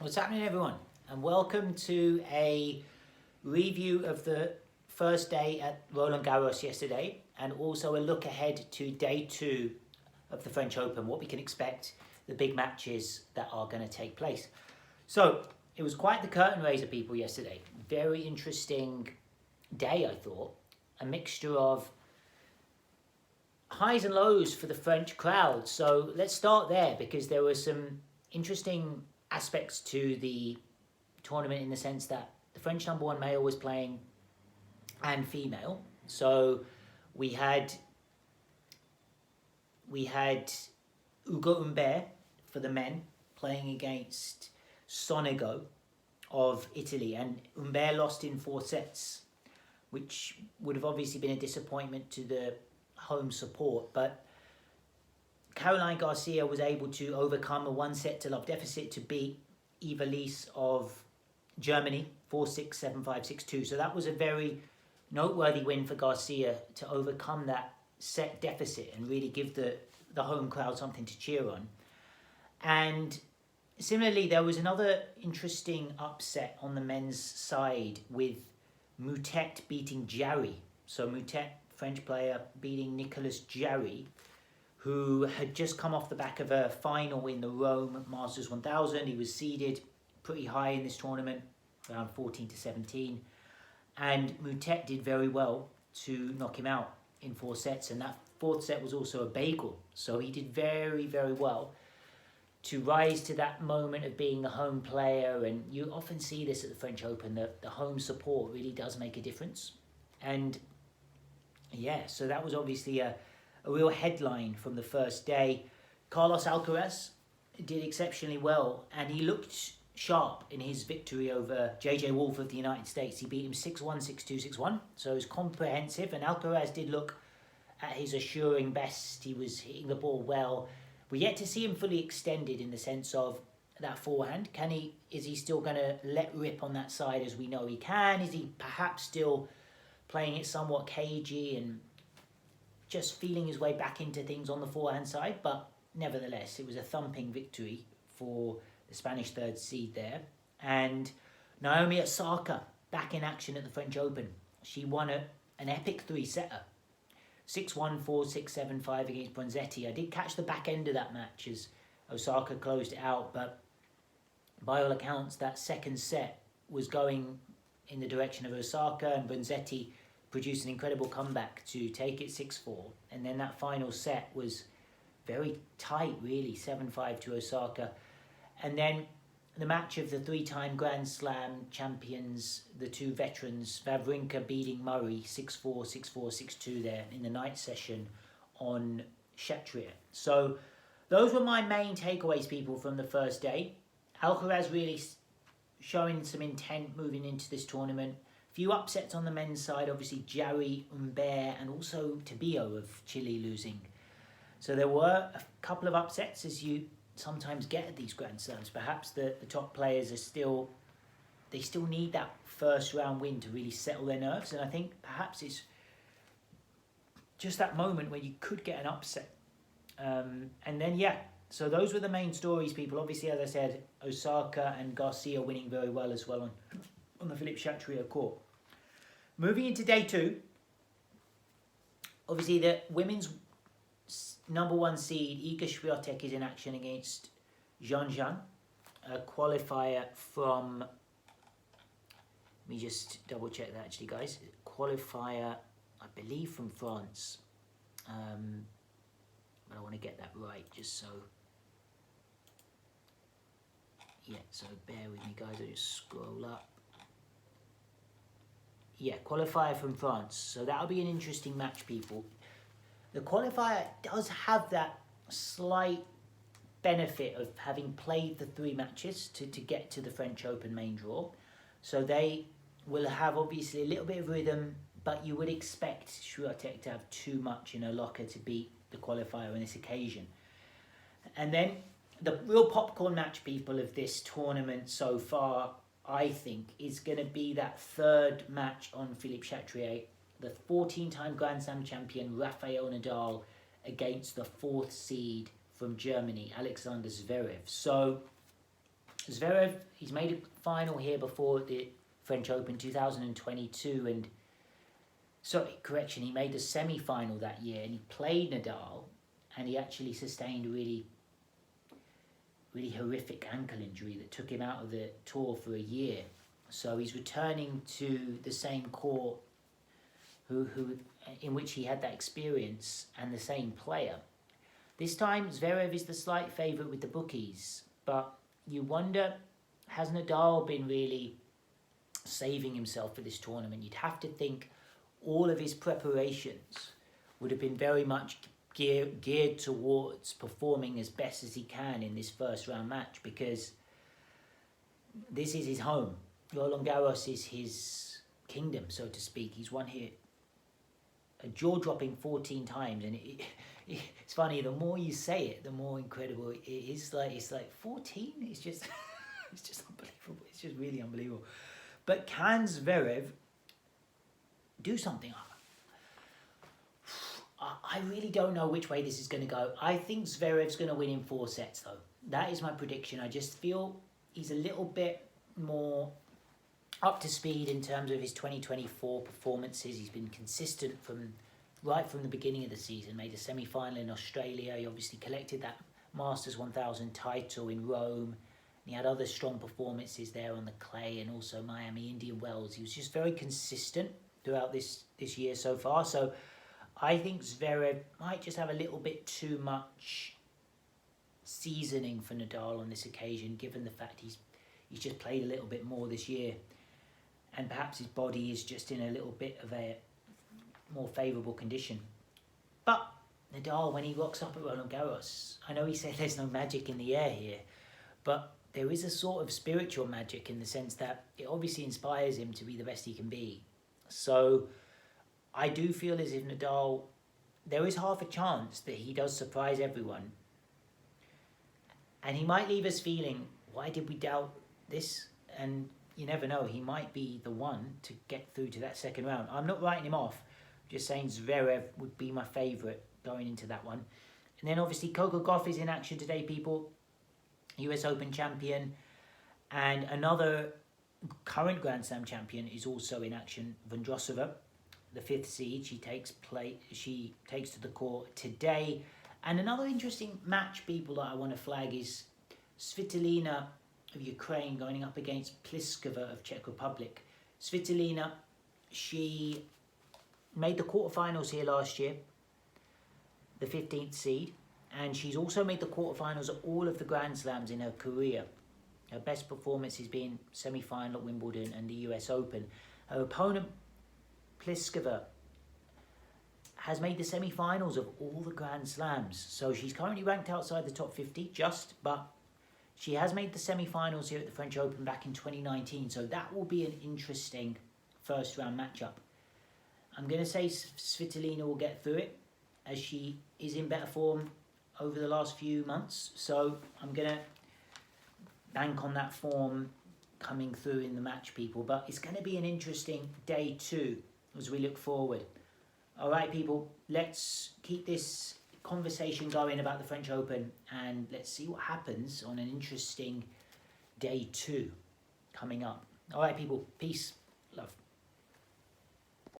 What's happening, everyone? And welcome to a review of the first day at Roland Garros yesterday, and also a look ahead to day two of the French Open, what we can expect, the big matches that are going to take place. So it was quite the curtain raiser, people, yesterday. Very interesting day, I thought. A mixture of highs and lows for the French crowd. So let's start there, because there were some interesting aspects to the tournament in the sense that the French number one male was playing and female. So we had Ugo Humbert for the men playing against Sonego of Italy, and Humbert lost in 4 sets, which would have obviously been a disappointment to the home support, but Caroline Garcia was able to overcome a 1-set-to-love deficit to beat Eva Lise of Germany 4-6, 7-5, 6-2. So that was a very noteworthy win for Garcia to overcome that set deficit and really give the home crowd something to cheer on. And similarly, there was another interesting upset on the men's side with Moutet beating Jarry. So Moutet, French player, beating Nicolas Jarry, who had just come off the back of a final in the Rome Masters 1000. He was seeded pretty high in this tournament, around 14 to 17. And Moutet did very well to knock him out in 4 sets. And that 4th set was also a bagel. So he did very, very well to rise to that moment of being the home player. And you often see this at the French Open, that the home support really does make a difference. And yeah, so that was obviously a real headline from the first day. Carlos Alcaraz did exceptionally well, and he looked sharp in his victory over JJ Wolf of the United States. He beat him 6-1, 6-2, 6-1, so it was comprehensive, and Alcaraz did look at his assuring best. He was hitting the ball well. We're yet to see him fully extended in the sense of that forehand. Is he still going to let rip on that side as we know he can? Is he perhaps still playing it somewhat cagey and just feeling his way back into things on the forehand side? But nevertheless, it was a thumping victory for the Spanish 3rd seed there. And Naomi Osaka back in action at the French Open. She won an epic 3-setter. 6-1, 4-6, 7-5 against Bronzetti. I did catch the back end of that match as Osaka closed it out, but by all accounts, that second set was going in the direction of Osaka, and Bronzetti produced an incredible comeback to take it 6-4. And then that final set was very tight, really, 7-5 to Osaka. And then the match of the 3-time Grand Slam champions, the 2 veterans, Wawrinka beating Murray 6-4, 6-4, 6-2 there in the night session on Chatrier. So those were my main takeaways, people, from the first day. Alcaraz really showing some intent moving into this tournament. Few upsets on the men's side, obviously Jarry, Humbert, and also Tabio of Chile losing. So there were a couple of upsets, as you sometimes get at these Grand Slams. Perhaps the top players they still need that first round win to really settle their nerves. And I think perhaps it's just that moment where you could get an upset. And then, yeah, so those were the main stories, people. Obviously, as I said, Osaka and Garcia winning very well as well on the Philippe Chatrier court. Moving into day two, obviously the women's number 1 seed, Iga Swiatek, is in action against Jean, a qualifier from, let me just double check that actually, guys. Qualifier, I believe, from France. But I want to get that right, just so. Yeah, so bear with me, guys. I'll just scroll up. Yeah, qualifier from France. So that'll be an interesting match, people. The qualifier does have that slight benefit of having played the 3 matches to get to the French Open main draw. So they will have obviously a little bit of rhythm, but you would expect Swiatek to have too much in her locker to beat the qualifier on this occasion. And then the real popcorn match, people, of this tournament so far, I think, is going to be that 3rd match on Philippe Chatrier, the 14-time Grand Slam champion Rafael Nadal against the 4th seed from Germany, Alexander Zverev. So Zverev, he's made a final here before the French Open 2022, and sorry, correction, he made the semi-final that year, and he played Nadal, and he actually sustained a really horrific ankle injury that took him out of the tour for a year. So he's returning to the same court in which he had that experience, and the same player. This time, Zverev is the slight favourite with the bookies, but you wonder, has Nadal been really saving himself for this tournament? You'd have to think all of his preparations would have been very much geared towards performing as best as he can in this first round match, because this is his home. Roland Garros is his kingdom, so to speak. He's won here a jaw-dropping 14 times, and it's funny, the more you say it, the more incredible it is. It's like 14. It's just it's just unbelievable. It's just really unbelievable. But can Zverev do something? I really don't know which way this is going to go. I think Zverev's going to win in 4 sets, though. That is my prediction. I just feel he's a little bit more up to speed in terms of his 2024 performances. He's been consistent right from the beginning of the season. Made a semi-final in Australia. He obviously collected that Masters 1000 title in Rome. He had other strong performances there on the clay, and also Miami, Indian Wells. He was just very consistent throughout this year so far. So I think Zverev might just have a little bit too much seasoning for Nadal on this occasion, given the fact he's just played a little bit more this year, and perhaps his body is just in a little bit of a more favourable condition. But Nadal, when he rocks up at Roland Garros, I know he said there's no magic in the air here, but there is a sort of spiritual magic, in the sense that it obviously inspires him to be the best he can be. So I do feel as if Nadal, there is half a chance that he does surprise everyone, and he might leave us feeling, why did we doubt this? And you never know, he might be the one to get through to that second round. I'm not writing him off, just saying Zverev would be my favourite going into that one. And then obviously Coco Gauff is in action today, people. US Open champion, and another current Grand Slam champion is also in action, Vondrousova, the 5th seed. She takes to the court today. And another interesting match, people, that I want to flag is Svitolina of Ukraine going up against Pliskova of Czech Republic. Svitolina, she made the quarterfinals here last year, the 15th seed, and she's also made the quarterfinals at all of the Grand Slams in her career. Her best performance has been semi-final at Wimbledon and the US Open. Her opponent, Pliskova, has made the semi-finals of all the Grand Slams. So she's currently ranked outside the top 50, but she has made the semi-finals here at the French Open back in 2019. So that will be an interesting first round matchup. I'm going to say Svitolina will get through it, as she is in better form over the last few months. So I'm going to bank on that form coming through in the match, people. But it's going to be an interesting day 2 as we look forward. All right, people, let's keep this conversation going about the French Open, and let's see what happens on an interesting day 2 coming up. All right, people, peace.